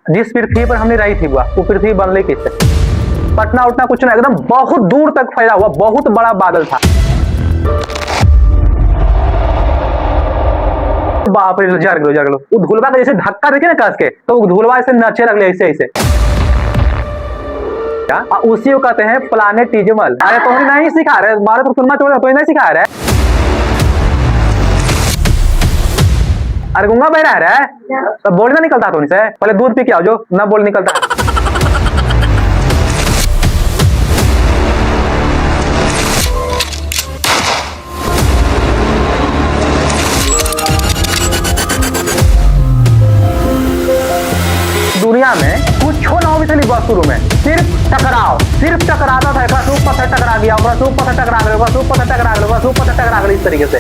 जिस पृथ्वी पर हमने रही थी वो पृथ्वी बनले कैसे? पटना उठना कुछ ना, एकदम बहुत दूर तक फैला हुआ बहुत बड़ा बादल था। बाप रे, जर गलो वो धुलवा का जैसे धक्का देखे ना कस के, तो वो धुलवा ऐसे नचे लगले ऐसे ऐसे। उसी को कहते हैं प्लानेटिज्मल। अरे तो नहीं सिखा रहे, मारे तो सुनना छोड़, तो नहीं सिखा रहे। अरे गूंगा बह रहा है तो बोलना निकलता तो से पहले दूध पी के आओ, जो ना बोल निकलता। दुनिया में कुछ ना हो भी शुरू में सिर्फ टकराता था। एक पत्थर टकरा गया, पत्थर टकरा गया, पत्थर टकरा गया, पत्थर टकरा गया, इस तरीके से।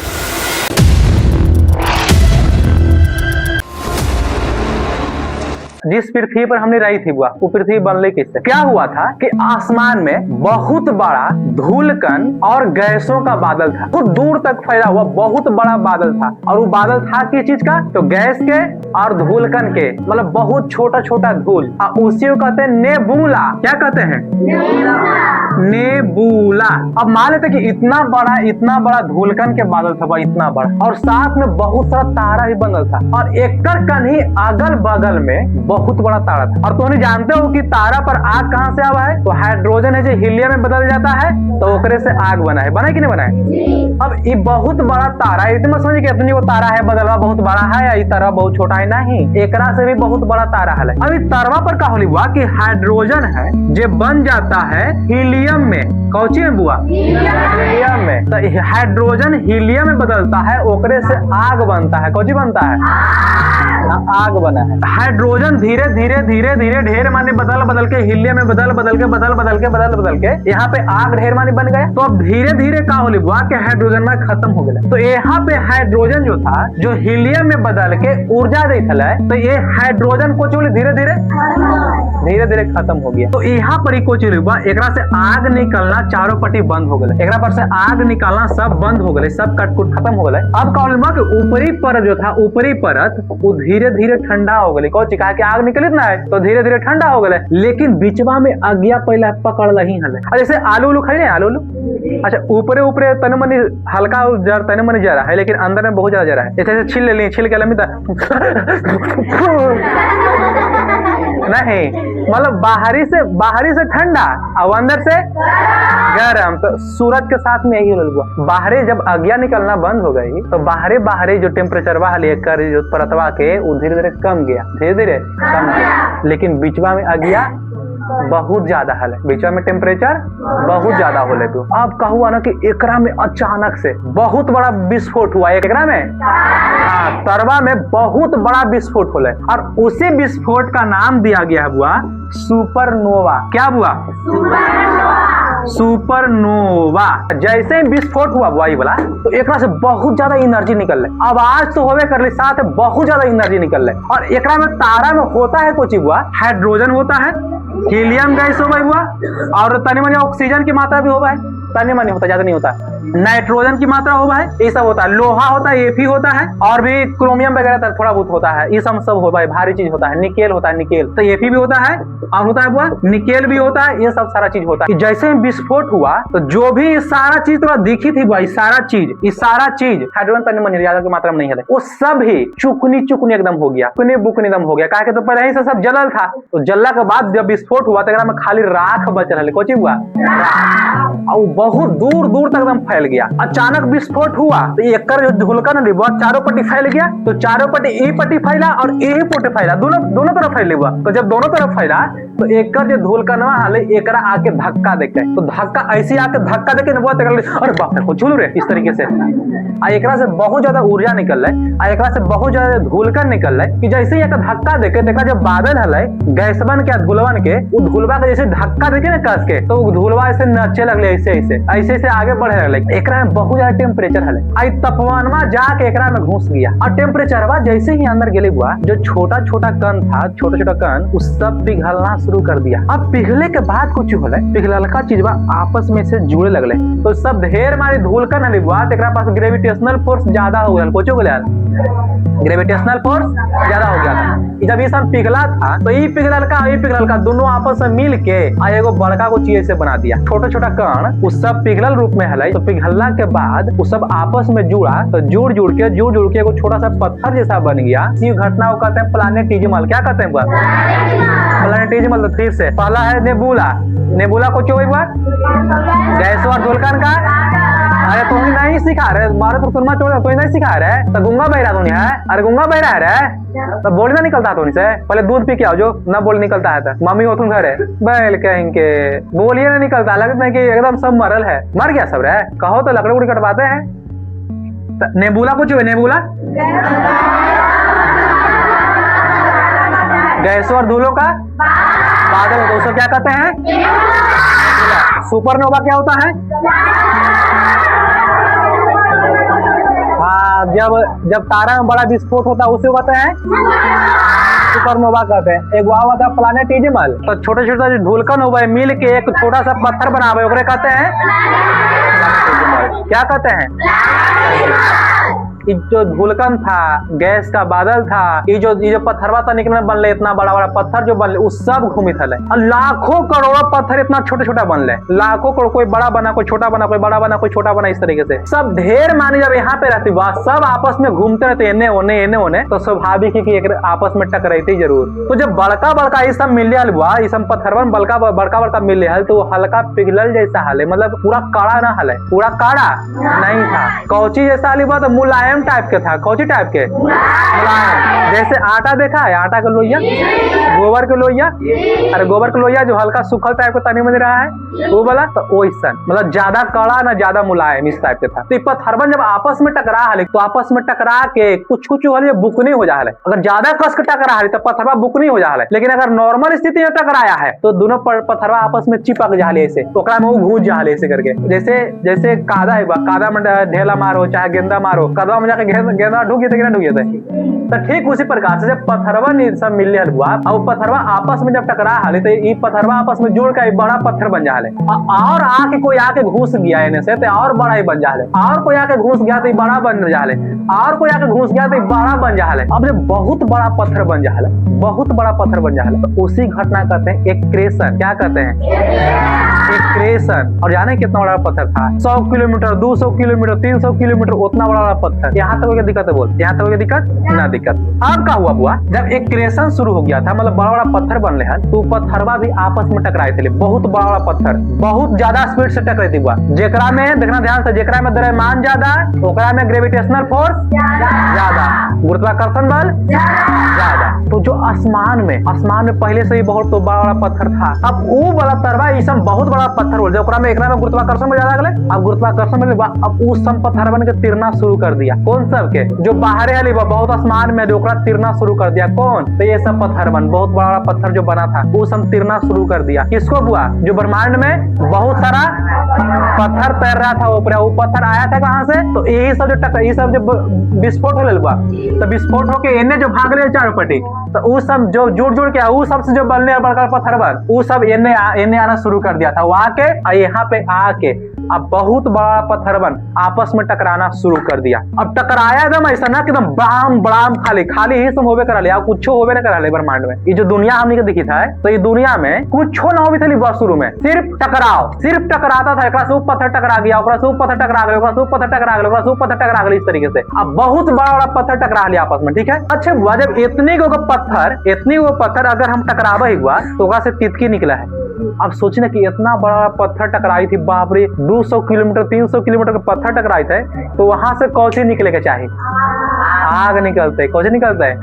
जिस पृथ्वी पर हमने रही थी वो पृथ्वी बनले किससे? क्या हुआ था कि आसमान में बहुत बड़ा धूलकण और गैसों का बादल था। बहुत दूर तक फैला हुआ बहुत बड़ा बादल था। और वो बादल था किस चीज का? तो गैस के और धूलकण के, मतलब बहुत छोटा छोटा धूल। उसी को कहते हैं नेबुला। क्या कहते हैं? नेबुला। अब मान लेते कि इतना बड़ा धूलकण के बादल था, इतना बड़ा, और साथ में बहुत सारा तारा भी बनल था। और एक कहीं अगल बगल में बहुत बड़ा तारा था। और तुम जानते हो कि तारा पर आग कहां से आवा है? तो हाइड्रोजन है जो हीलियम में बदल जाता है, तो ओकरे से आग बना है। बना है कि नहीं बना है? अब ये बहुत बड़ा तारा है, इतना समझिए कि अपनी वो तारा है बदलवा बहुत बड़ा है, या ये तारा बहुत छोटा है? नहीं, एकरा से भी बहुत बड़ा तारा है। अब इस तारवा पर का होली हुआ कि हाइड्रोजन है जो बन जाता है हीलियम में। कौची में बुआ? हीलियम में। तो हाइड्रोजन हीलियम में बदलता है, ओकरे से आग बनता है। कौची बनता है? आग बना है। हाइड्रोजन धीरे धीरे ढेर माने बदल के हीलियम में बदल के यहाँ पे आग ढेर माने बन गया। तो अब धीरे धीरे का होली बुआ के हाइड्रोजन में खत्म हो गया। तो यहाँ पे हाइड्रोजन जो था जो हीलियम में बदल के ऊर्जा देता है, तो ये हाइड्रोजन को चोली धीरे धीरे खत्म हो गया। तो यहाँ पर ही कुछ हुआ, एकरा से आग निकलना चारों पट्टी बंद हो गए। एकरा पर से आग निकलना सब बंद हो गए, सब कटकुट खत्म हो गए। अब का हुआ कि ऊपरी परत जो था, ऊपरी परत वो धीरे धीरे ठंडा हो गई। कौन चिका के आग निकलित ना है, तो धीरे धीरे ठंडा हो गए। लेकिन बीचवा में अगिया पहले पकड़ लही हले। जैसे आलू खाई ना, आलू अच्छा ऊपरे तने मनी हल्का जर तने मनी जरा है, लेकिन अंदर में बहुत ज्यादा जरा है। जैसे छील ले ली, छील के लमी नहीं, मतलब बाहरी से ठंडा और अंदर से गरम। तो सूरज के साथ में यही हुआ। बाहरी जब अगिया निकलना बंद हो गई, तो बाहरी जो टेम्परेचर लेकर जो परतवा के वो धीरे धीरे कम गया, लेकिन बीचवा में अगिया बहुत ज्यादा है, बीचवा में टेम्परेचर बहुत ज्यादा होले। तो अब कहूँ ना कि एकरा में अचानक से बहुत बड़ा विस्फोट हुआ। एकरा में तरवा में बहुत बड़ा विस्फोट होले, और उसी विस्फोट का नाम दिया गया हुआ सुपरनोवा। क्या हुआ? सुपरनोवा। जैसे ही विस्फोट हुआ वही वाला, तो एकरा से बहुत ज्यादा एनर्जी निकल रही। आवाज तो होवे कर ली, साथ बहुत ज्यादा एनर्जी निकल रही। और एकरा में तारा में होता है कुछ हुआ, हाइड्रोजन होता है, हीलियम गैस हो हुआ, और तनी मनी ऑक्सीजन की मात्रा भी होगा है, तनी मनी होता, ज्यादा नहीं होता। नाइट्रोजन की मात्रा होगा है, ये सब होता है। लोहा होता है, एफी होता है, और भी क्रोमियम वगैरह थोड़ा बहुत होता है। ये सब होता है, भारी चीज होता है। निकेल होता है, निकेल तो एफी भी होता है, और होता है वो निकेल भी होता है। ये सब सारा चीज होता है। जैसे विस्फोट हुआ, तो जो भी सारा चीज थोड़ा दिखी थी भाई, सारा चीज हाइड्रोजन तनी मनी ज्यादा की मात्रा में नहीं है, वो सब ही चुकनी एकदम हो गया, बुकनी एकदम हो गया। कहा कि तो पहले ही से सब जलल था, तो जलला के बाद जब विस्फोट हुआ तो में खाली राख बचल है। कोची हुआ? और बहुत दूर तक एकदम फैल गया। अचानक विस्फोट हुआ तो एकर जो धुलकण है बहुत चारों पट्टी फैल गया। तो चारों पट्टी ए पट्टी फैला और ए पट्टी फैला, दोनों तरफ फैल हुआ। तो जब दोनों तरफ फैला तो एकर जो धुलकणवा हाले एकरा आके धक्का देके, तो धक्का ऐसे आके धक्का देके न बहुत अरे बाप रे कुछ रे, इस तरीके से एकरा से बहुत ज्यादा ऊर्जा निकल रहा, एकरा से बहुत ज्यादा धुलकण निकल रहा। कि जैसे ही एक धक्का देके देखा जब बादल हले गैसबन के धुलवन के, वो धुलवा के जैसे धक्का देके ना कस के, तो धुलवा ऐसे नचे लगले, ऐसे आगे बढ़े लगले। एकरा में बहुत ज्यादा टेम्परेचर हले। आई तापमानमा जाके एकरा में घुस गया और टेम्परेचरवा जैसे ही अंदर गेले हुआ जो छोटा छोटा कण था, छोटा छोटा कण उस सब पिघलना शुरू कर दिया। अब पिघले के बाद कुछ होले, पिघललका चीजवा आपस में से जुड़े लगले तो सब ढेर मारी धूलकण हले हुआ। एकरा पास ग्रेविटेशनल फोर्स ज्यादा हो गया। कुछ हो गया, ग्रेविटेशनल फोर्स ज्यादा हो गया था। जब ये सब पिघला था तो ये पिघललका दोनों आपस में मिल के एगो बड़का को चीज से बना दिया। छोटा छोटा कण उस सब पिघलल रूप में हले तो पिघलला के बाद उस सब आपस में जुड़ा तो जुड़ जुड़ के एगो छोटा सा पत्थर जैसा बन गया। इस घटना को कहते हैं प्लैनेटिज्मल। क्या कहते हैं? प्लैनेटिज्मल। तो फिर से पहला है नेबुला। नेबुला को क्यों हुआ? गैस और धूलकण का। अरे तुम नहीं सिखा रहे, मारे तो तुम तो नहीं सिखा रहे तो गुंगा बहरा तुम है। अरे गुंगा बहरा है रे तो बोल ना निकलता तो से पहले दूध पी के आओ जो ना बोल निकलता है तो मम्मी हो तुम घर है बैल कहेंगे बोलिए ना निकलता। लगता है कि एकदम सब मरल है, मर गया सब रे। कहो तो लकड़ी उड़ी कटवाते हैं। नेबुला कुछ है? नेबुला गैसों और धूलों का बादल होता है, उसे क्या कहते हैं? सुपरनोवा क्या होता है? हाँ, जब तारा में बड़ा विस्फोट होता है उसे कहते हैं सुपरनोवा कहते हैं। एक वह होता है प्लैनेटिज्मल। तो छोटे छोटे जो धूलकण हो गए मिल के एक छोटा सा पत्थर बनावे ओकरे कहते हैं प्लैनेटिज्मल। क्या कहते हैं? जो धूलकण था, गैस का बादल था, ये जो पत्थरवा था निकलने बनले, इतना बड़ा बड़ा पत्थर जो बनले उस सब घूमित हले। और लाखों करोड़ों पत्थर इतना छोटे छोटा बनले, लाखों करोड़, कोई बड़ा बना कोई छोटा बना, कोई बड़ा बना कोई छोटा बना, इस तरीके से सब ढेर मानी जब यहाँ पे रहती वह सब आपस में घूमते रहते एने ओने तो स्वाभाविक है कि एक आपस में टकराते जरूर। तो जब बड़का बड़का ये सब मिल हुआ, ये सब पत्थरवन बड़का मिल हल तो हल्का पिघलल जैसा हले, मतलब पूरा काड़ा ना हले, पूरा काड़ा नहीं था। कौची जैसा हली हुआ तो मुलायम टाइप के था। कौची टाइप के? मुलायम। जैसे आटा देखा है, आटा का लोइया, गोबर के लोइया। अरे गोबर का लोइया जो हल्का सूखल टाइप का तनी मिल रहा है वो वाला, तो वैसा मतलब ज्यादा कड़ा ना ज्यादा मुलायम, इस टाइप के था। तो पत्थरवन जब आपस में टकरा हले तो आपस में टकरा के कुछ बुकनी हो जा। अगर ज्यादा कस के टकरा हले तो पत्थरवा बुकनी हो जा। लेकिन अगर नॉर्मल स्थिति में टकराया है तो दोनों पत्थरवा आपस में चिपक जा ऐसे, ओकरा में वो घुस जा ऐसे करके। जैसे कादा है, कादा में ढेला मारो चाहे गेंदा मारो, कदवा में जाके गेंदा ढूक जाते कि ना ढूक जाते। तो ठीक उसी प्रकार से जब पत्थरवा सब मिल हुआ और पत्थरवा आपस में जब टकरा हाले तो ये पत्थरवा आपस में जुड़ के बड़ा पत्थर बन जा हाले। और आके कोई आके घुस गया इन्हें से तो और बड़ा ही बन जा हाले, और कोई आके घुस गया तो बड़ा बन जा हाले, और कोई आके घुस गया तो बड़ा बन जा हाले। अब जब बहुत बड़ा पत्थर बन जा हाले, बहुत बड़ा पत्थर बन जा हाले तो उसी घटना कहते हैं एक्रेशन। क्या कहते हैं? एक्रेशन। और जाने कितना बड़ा पत्थर था? 100 किलोमीटर, 200 किलोमीटर, 300 किलोमीटर, उतना बड़ा पत्थर। यहाँ तक दिक्कत है? बोल यहाँ तक दिक्कत ना दिक्कत। अब क्या हुआ जब एक्रेशन शुरू हो गया था, मतलब बड़ा बड़ा पत्थर बनले हैं तो पत्थरवा भी आपस में टकराए थे। बहुत बड़ा बड़ा पत्थर बहुत ज्यादा स्पीड से टकराई थी। जेकरा में देखना ध्यान से, जेकरा में द्रव्यमान ज्यादा ओकरा में ग्रेविटेशनल फोर्स ज्यादा, गुरुत्वाकर्षण बल ज्यादा। तो जो आसमान में पहले से ही बहुत तो बड़ा बड़ा पत्थर था, अब वो वाला तरवा ये सब बहुत बड़ा पत्थर हो जाए, ओकरा में एकरा में गुरुत्वाकर्षण ज्यादा अगले। अब गुरुत्वाकर्षण में अब उस सब पत्थर बन के तिरना शुरू कर दिया। कौन सब के? जो बाहर हली बहुत आसमान में ओकरा तिरना शुरू कर दिया। कौन? तो ये सब पत्थर बन, बहुत बड़ा पत्थर जो बना था वो सब तिरना शुरू कर दिया। किसको हुआ? जो ब्रह्मांड में बहुत सारा पत्थर तैर रहा था ऊपर, वो पत्थर आया था कहाँ से? तो यही सब जो विस्फोट हो हुआ तो विस्फोट होके इन्हें जो भाग रहे चारों पट्टी तो वो सब जो जुड़ के वो सबसे जो बनने बड़का पत्थर बन वो सब इन्हें आना शुरू कर दिया था। वो आके यहाँ पे आके अब बहुत बड़ा पत्थर बन आपस में टकराना शुरू कर दिया। अब टकराया एकदम ऐसा ना कि एकदम बड़ाम खाली ही सब होवे करा लिया, कुछ होवे ना करा ले ब्रह्मांड में। ये जो दुनिया हमने के दिखी था तो ये दुनिया में कुछ ना होवे थी बस शुरू में, सिर्फ टकराता था। एक से पत्थर टकरा गया, ओकरा से पत्थर टकरा गया, ओकरा से पत्थर टकरा गया, ओकरा से पत्थर टकरा गया, इस तरीके से अब बहुत बड़ा पत्थर टकरा लिया आपस में। ठीक है, अच्छा जब इतनी गो पत्थर अगर हम टकरावे हुआ तो ओकरा से तितकी निकला है। अब सोचना कि इतना बड़ा पत्थर टकराई थी, बाप रे 200 किलोमीटर 300 किलोमीटर का पत्थर टकराए थे तो वहां से कौन सी निकले के चाहिए? आग निकलते। कौन सी निकलता है?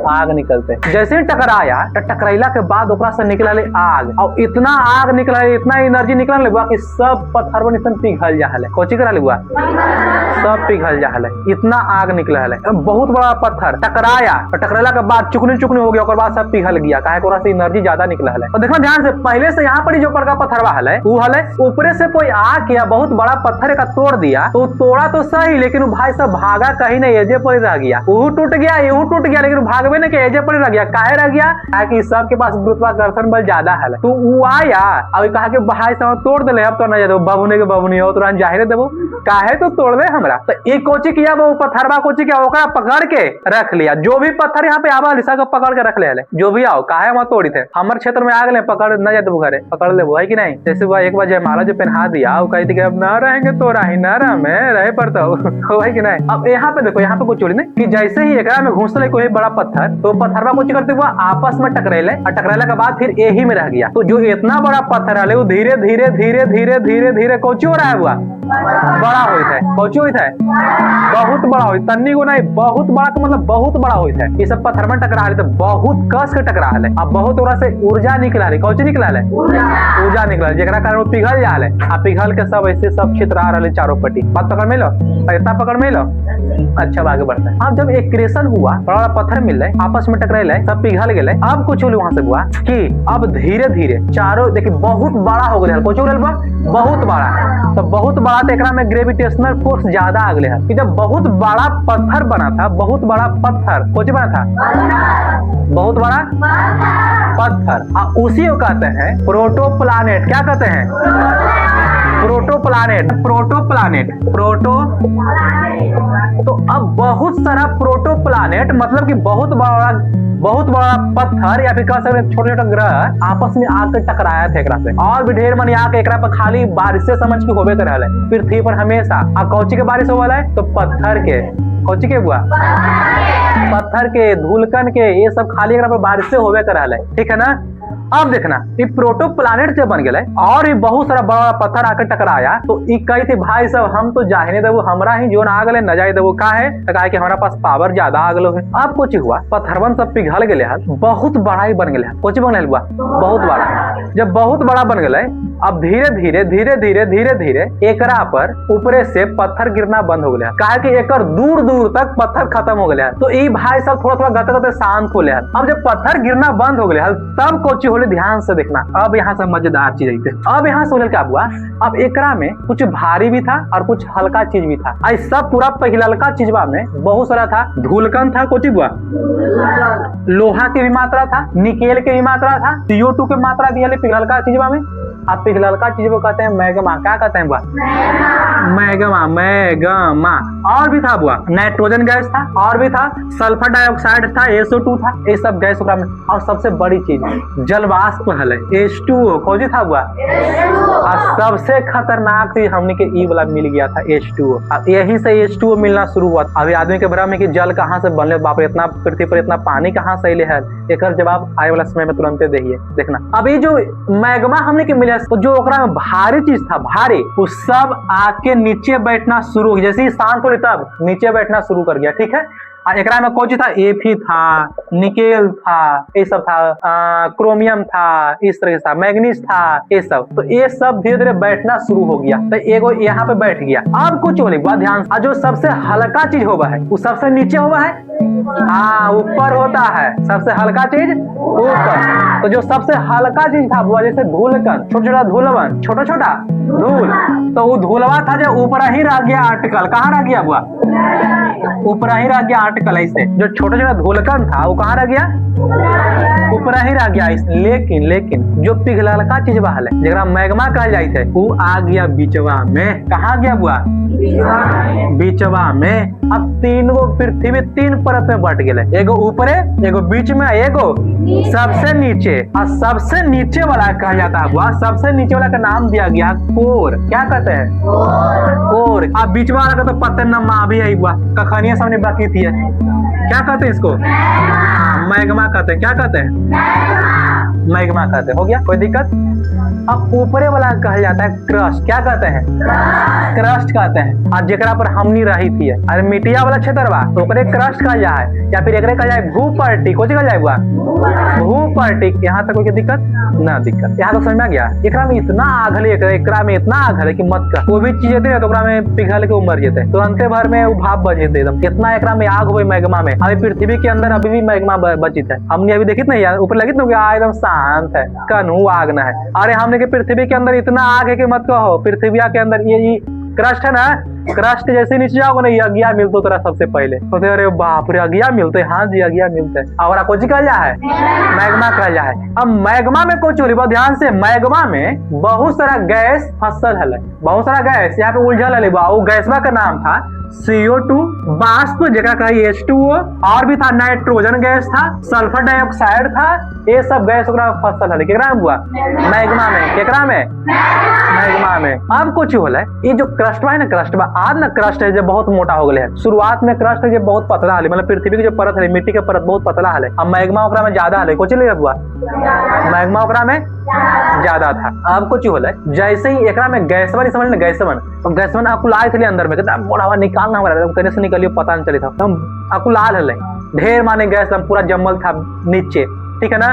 आग निकलते। जैसे ही टकराया तो टकराइला के बाद ओकरा से निकला आग, और इतना आग निकला, इतना एनर्जी निकलने लगा कि सब पत्थर बन पिघल जा है। कोची करा हुआ सब पिघल जा है, इतना आग निकला है। बहुत बड़ा पत्थर टकराया, टकराला के बाद चुकनी चुकनी हो गया, बाद सब पिघल गया, काहे को से एनर्जी ज्यादा निकला है। और देखना ध्यान से, पहले से यहाँ पर जो बड़का पत्थर है वो है ऊपरे से कोई आके बहुत बड़ा पत्थर का तोड़ दिया, तो तोड़ा तो सही, लेकिन भाई सब भागा कहीं नहीं, एजे पर रह गया। वो टूट गया, ये टूट गया, लेकिन भागवे नहीं के एजे पर रह गया। काहे रह गया? कि सबके पास गुरुत्वाकर्षण बल ज्यादा है। तो वो आया और कहा कि भाई सब तोड़ दे, अब तो न जाओ बबुने के बबुनी हो तुरंत जाहिर देबो, काहे तो तोड़ दे हमरा। तो एक कोची किया, वो पत्थरवा कोची किया, ओकरा पकड़ के रख लिया। जो भी पत्थर यहाँ पे आवा लिसा को पकड़ के रख ले, जो भी आओ, काहे वहां तोड़ी थे। हमारे क्षेत्र में आ गए, पकड़ न जाते घरे, पकड़ ले, है कि नहीं। जैसे वो एक बार जयमाला जो पहना दिया, वो कहती अब न रहेंगे तो रही न रहे पड़ता है कि नहीं। अब यहाँ पे देखो, यहाँ पे कुछ चोरी नहीं कि जैसे ही एकरा में घुसले कोई बड़ा पत्थर, तो पत्थरवा कुछ करते हुआ आपस में टकराइले, और टकराइला के बाद फिर यही में रह गया। तो जो इतना बड़ा पत्थर है वो धीरे धीरे धीरे धीरे धीरे धीरे कोची हो रहा है, हुआ बड़ा होता है। कोची होता है, बहुत बड़ा हो, तन्नी को नहीं, बहुत बड़ा का मतलब बहुत बड़ा होता है। ये सब पत्थर में टकरा तो बहुत कस के टकरा है। अब बहुत ओकरा से ऊर्जा निकला है। कौची निकला है? ऊर्जा निकला है, जेकरा कारण वो पिघल जा है। आ पिघल के सब ऐसे सब क्षेत्र आ रहे चारों पट्टी। बात पकड़ में लो, इतना पकड़ में लो, अच्छा आगे बढ़ता है। अब जब एक क्रिएशन हुआ, बड़ा पत्थर मिल रहे, आपस में टकराइले, सब पिघल गए। अब कुछ वहां से हुआ कि अब धीरे धीरे चारों देखिए बहुत बड़ा हो गया। कुछ बहुत बड़ा, तो बहुत बड़ा तो एकरा में ग्रेविटेशनल फोर्स ज्यादा आ गया है। कि जब बहुत बड़ा पत्थर बना था, बहुत बड़ा पत्थर कुछ बना था, बहुत बड़ा पत्थर, उसी को कहते हैं प्रोटोप्लानेट। क्या कहते हैं? प्रोटोप्लानेट, प्रोटोप्लानेट, प्रोटो। तो अब बहुत सारा प्रोटोप्लानेट मतलब कि बहुत बड़ा पत्थर या फिर कह सकते छोटे छोटे ग्रह आपस में आकर टकराया थे एकरा से, और भी ढेर मनी आके एकरा पर खाली बारिश से समझ के होबे कर रहा है पृथ्वी पर हमेशा। अब कौची के बारिश होगा है, तो पत्थर के, कौची के हुआ, पत्थर के, धूलकन के, ये सब खाली एकरा पर बारिश से होबे कर रहा है। ठीक है ना। अब देखना, ये प्रोटोप्लानेट जब बन गए और ये बहुत सारा बड़ा पत्थर आकर टकराया, तो कही थे भाई सब हम तो जाने देवो, हमरा ही जोन आ गए न जाए देवो। का है तो कहा कि हमारा पास पावर ज्यादा आ गलो है। अब कुछ हुआ, पत्थरवन सब पिघल गए, बहुत बड़ा ही बन गया। कुछ बन हुआ बहुत बड़ा। जब बहुत बड़ा बन गए, अब धीरे धीरे धीरे धीरे धीरे धीरे एकरा पर ऊपरे से पत्थर गिरना बंद हो गया। कहा कि एकर दूर दूर तक पत्थर खत्म हो गया। तो ये भाई सब थोड़ा थोड़ा गते गते शांत हो गया। अब जब पत्थर गिरना बंद हो गया, तब कोची होले, ध्यान से देखना। अब यहाँ से मजेदार चीज आई। अब यहाँ से क्या हुआ, अब एकरा में कुछ भारी भी था और कुछ हल्का चीज भी था। आई सब पूरा पहिलका चीजवा में बहुत सारा था, धूलकन था, कुछ हुआ लोहा की भी मात्रा था, निकेल की भी मात्रा था, CO2 की मात्रा दिया पिघलका चीजवा में। अब पिघलका चीज को कहते हैं मैग्मा। क्या कहते हैं बुआ? Magma, magma. और भी था बुआ, नाइट्रोजन गैस था, और भी था सल्फर डाइऑक्साइड था, SO2 था, ये सब गैस ओकरा में। और सबसे बड़ी चीज जलवाष्प है, H2O। खोजी था बुआ, और सबसे खतरनाक चीज हमने के ई वाला मिल गया था, H2O। अब यही से H2O मिलना शुरू हुआ। अभी आदमी के भ्रम है कि जल कहाँ से बनले, बाप रे इतना पृथ्वी पर इतना पानी कहाँ से अले है। एक जवाब आए वाला समय में तुरंत देखिए। देखना, अभी जो मैग्मा हमने के मिले, तो जो ओकरा में भारी चीज था, भारी, वो सब आके नीचे बैठना शुरू हो गया। जैसे ही शांत हो तब नीचे बैठना शुरू कर गया। ठीक है। और एकरा में कौन था, एफी था, निकेल था, ये सब था, क्रोमियम था, इस तरह से था, मैग्नीज था, ये सब। तो ये सब धीरे धीरे बैठना शुरू हो गया। तो एगो यहाँ पे बैठ गया। अब कुछ होने के बाद ध्यान, जो सबसे हल्का चीज होगा है वो सबसे नीचे होगा है, हाँ ऊपर होता है। सबसे हल्का चीज ऊपर। तो जो सबसे हल्का चीज था वो जैसे धूलकन, छोटा छोटा धूलवन, छोटा छोटा धूल, तो वो धूलवा था जो ऊपर ही रह गया आर्टिकल। कहाँ रह गया हुआ, ऊपर ही रह गया आर्टिकल। ऐसे जो छोटा छोटा धूलकन था वो कहाँ रह गया, ऊपर ही रह गया। लेकिन जो पिघलका चीज बहल है, जरा मैग्मा कहल जाए थे, वो आ गया बीचवा में। कहाँ गया बुआ, बीचवा में। अब तीन गो पृथ्वी तीन परत में बट गए, एगो ऊपरे, एगो बीच में, एगो सबसे नीचे। और सबसे नीचे वाला कहा जाता है बुआ, सबसे नीचे वाला का नाम दिया गया कोर। क्या कहते हैं, कोर। अब बीच वाला का तो पत्थर नमा भी है बुआ, कखनिया सामने बाकी थी। क्या कहते हैं इसको, मैग्मा कहते हैं। क्या कहते हैं, मैग्मा कहते हैं। हो गया, कोई दिक्कत? अब ऊपरे वाला कहा जाता है क्रस्ट। क्या कहते हैं? क्रस्ट कहते हैं। और जेकरा पर हमनी रही थी, अरे मिट्टिया वाला क्षेत्र बा तो ओकरे क्रस्ट कहा जाए, या फिर एकरे कहा जाए भूपर्टी। कुछ कहा जाए भूपर्टी। यहाँ तक कोई दिक्कत ना? दिक्कत यहाँ तक समझ में आ गया? एकरा में इतना आग है, एकरा में इतना आग है कि मत कर। कोई भी चीज है तो ओकरा में पिघल के मर जेते, तुरंते भर में वो भाप बच जेते एकदम। कितना एकरा में आग हुई मैग्मा में। अभी पृथ्वी के अंदर अभी भी मैग्मा बचित है। हमने अभी देखी नहीं यार, ऊपर लगी ना एकदम शांत है, कनू आग ना है। अरे हमने के पृथ्वी के अंदर इतना आग है कि मत कहो। पृथ्वी के अंदर ये क्रस्ट है ना, क्रस्ट जैसे नीचे जाओगे ना, अगिया मिलते तेरा सबसे पहले तो अरे बाप रे अगिया मिलते। हाँ जी अगिया मिलते है। और कुछ कहा जाए मैग्मा कहा जाए। अब मैग्मा में कुछ हो ध्यान से, मैग्मा में बहुत सारा गैस फसल है, बहुत सारा गैस यहाँ पे उलझल है। वो गैसवा का नाम था CO2, वाष्प जगह का H2O, और भी था नाइट्रोजन गैस था, सल्फर डाइऑक्साइड था। ये सब गैस फसल है केकरा में हुआ? मैग्मा में। केकरा में? मैग्मा में। अब कुछ होला, ये जो क्रस्ट है ना, क्रस्ट आज ना क्रस्ट है जो बहुत मोटा हो गया है। शुरुआत में क्रस्ट है जो बहुत पतला है, मतलब पृथ्वी की जो परत है, मिट्टी के परत बहुत पतला है। अब मैग्मा ओकरा में ज्यादा है। कुछ हुआ मैग्मा ओकरा में ज्यादा था। अब कुछ होला, जैसे ही एकरा में गैसवन समझ ना, गैसवन अकुलाए थे अंदर में, कितना बड़ा हवा निकालना हमारा कहीं से निकलियो पता नहीं चली था। हम अकुलाल है, ढेर माने गैस पूरा जमल था नीचे, ठीक है ना।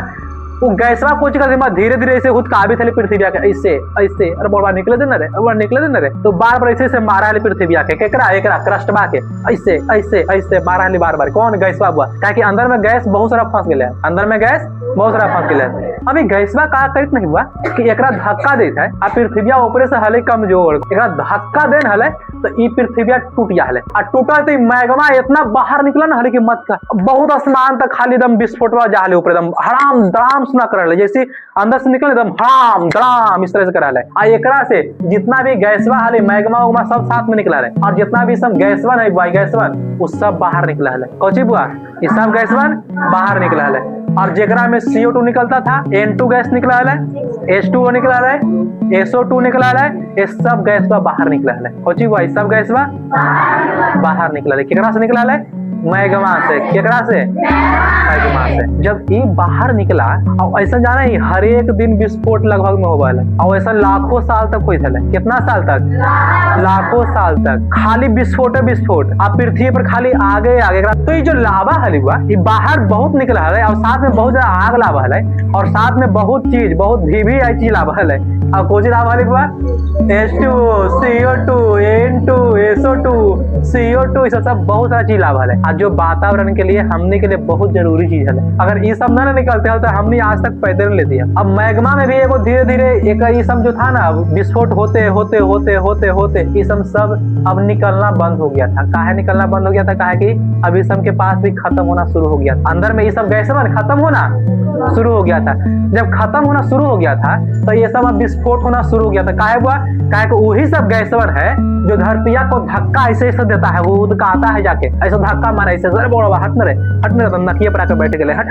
वो गैसवा कुछ का धीरे धीरे ऐसे हुदकाबी थे पृथ्वी के, ऐसे ऐसे अरे बड़ा निकले देना रे, बड़ा निकले देना रे। तो बार बार ऐसे मारा है पृथ्वी के, केकरा एकरा क्रस्टबा के ऐसे ऐसे ऐसे मारा है बार बार। कौन? गैसवा हुआ, ताकि अंदर में गैस बहुत सारा फंस गया, अंदर में गैस बहुत सारा फंस गया। अभी गैसवा का करित नहीं हुआ कि एकरा धक्का देता है, आ पृथ्वी ऊपर से हले कमजोर, एकरा धक्का देन हले तो ई पृथ्वी टूट जा हले। आ टूटा तो मैग्मा इतना बाहर निकला ना हले कि मत का, बहुत आसमान तक खाली एकदम विस्फोटवा जा हले ऊपर, एकदम हराम दराम सुना कर जैसे अंदर से निकले एकदम हराम दराम इस तरह से करा है। आ एकरा से जितना भी गैसवा हले मैग्मा उग्मा सब साथ में निकला है, और जितना भी सब गैसवन है गैसवन वो सब बाहर निकला है। कौची बुआ? ये सब गैसवन बाहर निकला है। और जेकरा में CO2 निकलता था, N2 गैस निकला है, H2O निकला है, SO2 निकला है, ये सब गैसवा बाहर निकला है। कौची बुआ? सब गैसवा बाहर निकला है। केकरा से निकला है? मैग्मा से। केकरा से? मैग्मा से। जब ये बाहर निकला, और ऐसा जाना ही हर एक दिन विस्फोट लगभग में होगा, और ऐसा लाखों साल तक हुई था। कितना साल तक? लाखों साल तक खाली विस्फोट विस्फोट। अब पृथ्वी पर खाली आगे आगे। तो ये जो लावा हली हुआ ये बाहर बहुत निकला है, और साथ में बहुत ज्यादा आग लावा है, और साथ में बहुत चीज बहुत भी आई चीज लावा है। अब कौन सी लावा हली हुआ? H2O, CO2, N2, SO2, CO2, ये सब बहुत सारा चीज लावा है, जो वातावरण के लिए हमने के लिए बहुत जरूरी चीज है। अगर ये सब ना निकलते हैं तो हमने आज तक पैदल नहीं लेती है। अब मैग्मा में भी एगो धीरे धीरे एक ये सब जो था ना विस्फोट होते होते होते होते होते ये सब अब निकलना बंद हो गया था। काहे निकलना बंद हो गया था? काहे कि अब ये सब के पास भी खत्म होना शुरू हो गया था। अंदर में ये सब गैस खत्म होना शुरू हो गया था। जब खत्म होना शुरू हो गया था तो ये सब अब विस्फोट होना शुरू हो गया था। काहे हुआ? काहे कि वही सब गैसवन है जो धरतिया को धक्का ऐसे ऐसे देता है, वो उदकाता है जाके ऐसा धक्का मारा ऐसे, अरे बोला हट न रे नकिया पर आकर बैठ गए हट,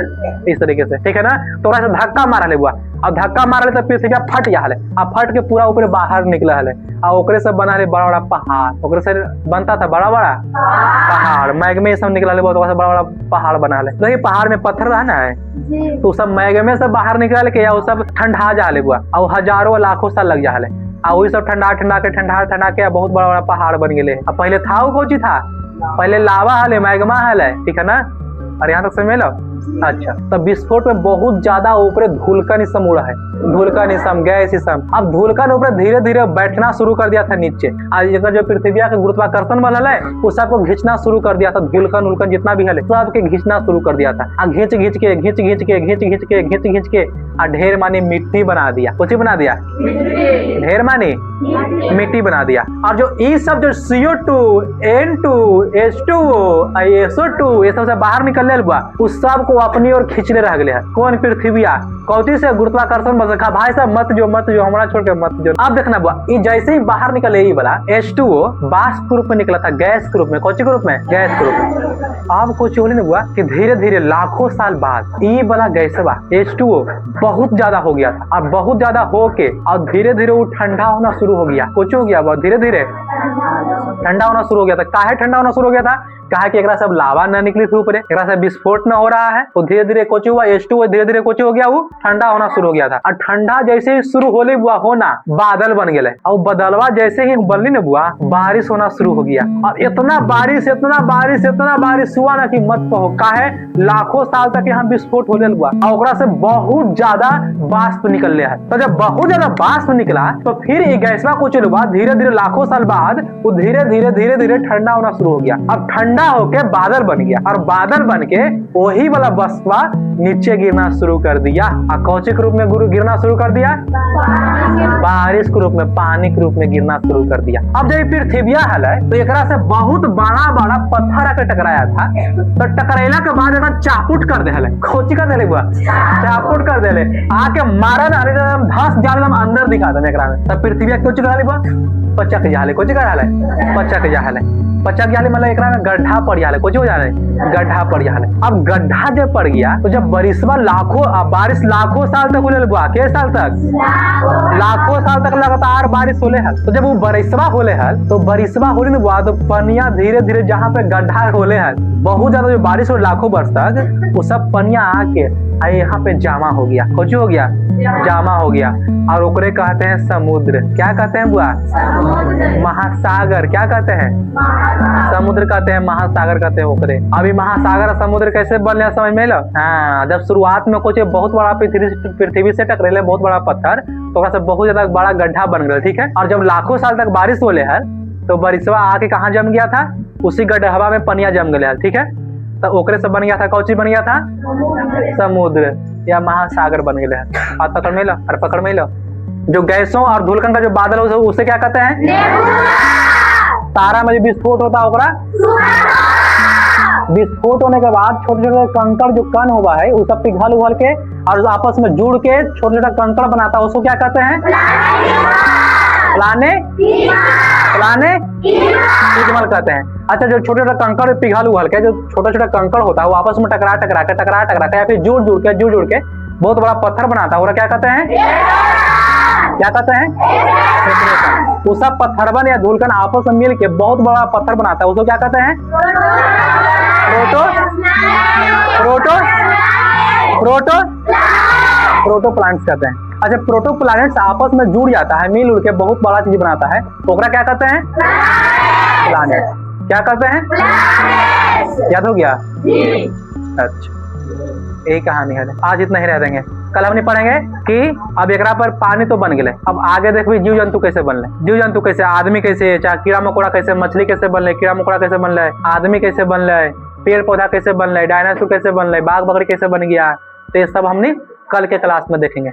इस तरीके से, ठीक है ना। तो ऐसा धक्का मारा ले हुआ, अब धक्का मारा तो पृथ्वी फट जा है, अब फट के पूरा ऊपर बाहर निकला है, और ओकरे से बना ले बड़ा बड़ा पहाड़, ओकरे से बनता था बड़ा बड़ा पहाड़, मैग्मे सब निकला ले, बहुत बड़ा बड़ा पहाड़ बना ले। देखिए पहाड़ में पत्थर रहना है तो सब मैग्मे से बाहर निकल के, या वो सब ठंडा जा ले हुआ, और हजारों लाखों साल लग जा है, और वही सब ठंडा के बहुत बड़ा बड़ा पहाड़ बन गए। अब पहले था वो कौची था? पहले लावा हले, मैग्मा हले, ठीक है ना। और यहाँ तक समझ लो। अच्छा, तब विस्फोट में बहुत ज्यादा ऊपर धूलकन इसम उड़ा है, धूलकन इसम गैस इसम। अब धूलकन ऊपर धीरे धीरे बैठना शुरू कर दिया था नीचे, आज जो पृथ्वी का गुरुत्वाकर्षण बल है उस सबको घिंचना शुरू कर दिया था। धूलकन उलकन जितना भी है सबके घिंचना शुरू कर दिया था, घिंच के ढेर मानी मिट्टी बना दिया। कुछ बना दिया? ढेर मानी मिट्टी बना दिया। और जो ये सब जो CO2, N2, H2O, SO2 ये सब से बाहर निकलने हुआ, उस सब को अपनी ओर खींचने रह गए है। कौन? पृथ्वीया। कौती से? गुरुत्वाकर्षण बल से। भाई साहब मत जो हमारा छोड़ के मत जो। अब देखना बुआ, ये जैसे ही बाहर निकले ये वाला H2O वाष्प के रूप में निकला था, गैस के रूप में। कौन के रूप में? गैस के रूप में। अब कुछ होने हुआ कि धीरे धीरे लाखों साल बाद ये वाला गैसवा H2O बहुत ज्यादा हो गया था, और बहुत ज्यादा होके और धीरे धीरे वो ठंडा होना शुरू हो गया। कुछ हो गया, बहुत धीरे धीरे ठंडा होना शुरू हो गया था। काहे ठंडा होना शुरू हो गया था? कहा कि एकरा सब लावा न निकली थी ऊपर, एकरा से विस्फोट न हो रहा है, तो धीरे धीरे कुछ हुआ, H2O धीरे धीरे कुछ हो गया, वो ठंडा होना शुरू हो गया था। और ठंडा जैसे ही शुरू होले हुआ होना, बादल बन गए, और बदलवा जैसे ही बनली न बुआ, बारिश होना शुरू हो गया। और इतना बारिश इतना बारिश इतना बारिश हुआ ना कि मत कहो, काहे लाखों साल तक यहाँ विस्फोट होने लगा, और ओकरा से बहुत ज्यादा वाष्प निकल रहा है। तो जब बहुत ज्यादा वाष्प निकला तो फिर ये गैसवा कुछ हुआ, धीरे धीरे लाखों साल बाद वो धीरे धीरे ठंडा होना शुरू हो गया। अब ठंडा होके बादल बन गया, और बादल बन के वही वाला वाष्पा नीचे गिरना शुरू कर दिया। और कौचे के रूप में गिरना शुरू कर दिया? बारिश के रूप में, पानी के रूप में गिरना शुरू कर दिया। अब जब पृथ्विया है तो एकरा से बहुत बड़ा बड़ा पत्थर आके टकराया था, तो टकराइला के बाद एकरा चापुट कर देले। खोची कर देले बुआ, चापुट कर देले, आके मारन अरे धस जाले हम अंदर दिखा दे एकरा में। तब पृथ्वी कुछ करा ली बुआ, पचक जाले, कुछ करा ले, पचक जाले, पचक जाले मतलब एकरा में गड्ढा पड़ जाले, कुछ हो जाले, गड्ढा पड़ जाले। अब गड्ढा जब पड़ गया तो जब बारिशवा बारिश लाखों साल तक होले बुआ, के साल तक? लाखों साल तक लगातार बारिश होले हल। तो जब वो बारिशवा होले हल तो बारिशवा होले न बुआ, तो पनिया धीरे धीरे जहाँ पे गड्ढा होले हल, बहुत ज्यादा जो बारिश हो लाखों वर्ष तक, वो सब पनिया आके यहाँ पे जामा हो गया। कुछ हो गया, जामा हो गया, और ओकरे कहते हैं समुद्र। क्या कहते हैं बुआ? महासागर। क्या कहते हैं? समुद्र कहते हैं, महासागर कहते हैं ओकरे। अभी महासागर और समुद्र कैसे बनले समझ में लो? हाँ, जब शुरुआत में कुछ बहुत बड़ा पृथ्वी से टकरेले बहुत बड़ा पत्थर, तो ओकरा से बहुत ज्यादा बड़ा गड्ढा बन गया, ठीक है। और जब लाखों साल तक बारिश होले है तो बारिशवा आके कहाँ जम गया था? उसी गड्ढा में पनिया जम गया, ठीक है। तो ओकरे से बन गया था, कौन चीज बन गया था? समुद्र या महासागर बन गया है। और पकड़ में लो, और पकड़ में लो, जो गैसों और धुलकन का जो बादल है उसे क्या कहते हैं? तारा में जो विस्फोट होता है, विस्फोट होने के बाद छोटे छोटे कंकड़ जो कण हुआ है वो सब पिघल उघल के और आपस में जुड़ के छोटे छोटा कंकड़ बनाता है, उसको क्या कहते हैं? प्लानेटिज्मल कहते हैं। अच्छा, जो छोटे छोटे कंकड़ पिघल उघल के जो छोटा छोटा कंकड़ होता है वो आपस में टकरा के या फिर जुड़ जुड़ के बहुत बड़ा पत्थर बनाता है, वो क्या कहते हैं? क्या कहते हैं? वो सब पत्थरबन या धूलकन आपस में मिल के बहुत बड़ा पत्थर बनाता है, उसको क्या कहते हैं? प्रोटोप्लांट्स कहते हैं। अच्छा, प्रोटोप्लांट्स आपस में जुड़ जाता है, मिल उड़ के बहुत बड़ा चीज बनाता है, तो ओकरा क्या कहते हैं? प्लैनेट। क्या कहते हैं? याद हो गया? अच्छा, यही कहानी है। आज इतना ही रह देंगे, कल हमने पढ़ेंगे कि अब एकरा पर पानी तो बन गए, अब आगे देखिए जीव जंतु कैसे बनले, जीव जंतु कैसे, आदमी कैसे, चाहे कीड़ा मकोड़ा कैसे, मछली कैसे बनले, कीड़ा मकोड़ा कैसे बनले, आदमी कैसे बनले, पेड़ पौधा कैसे बनले, डायनासोर कैसे बनले, बाघ बकरी कैसे बन गया, तो ये सब हमने कल के क्लास में देखेंगे।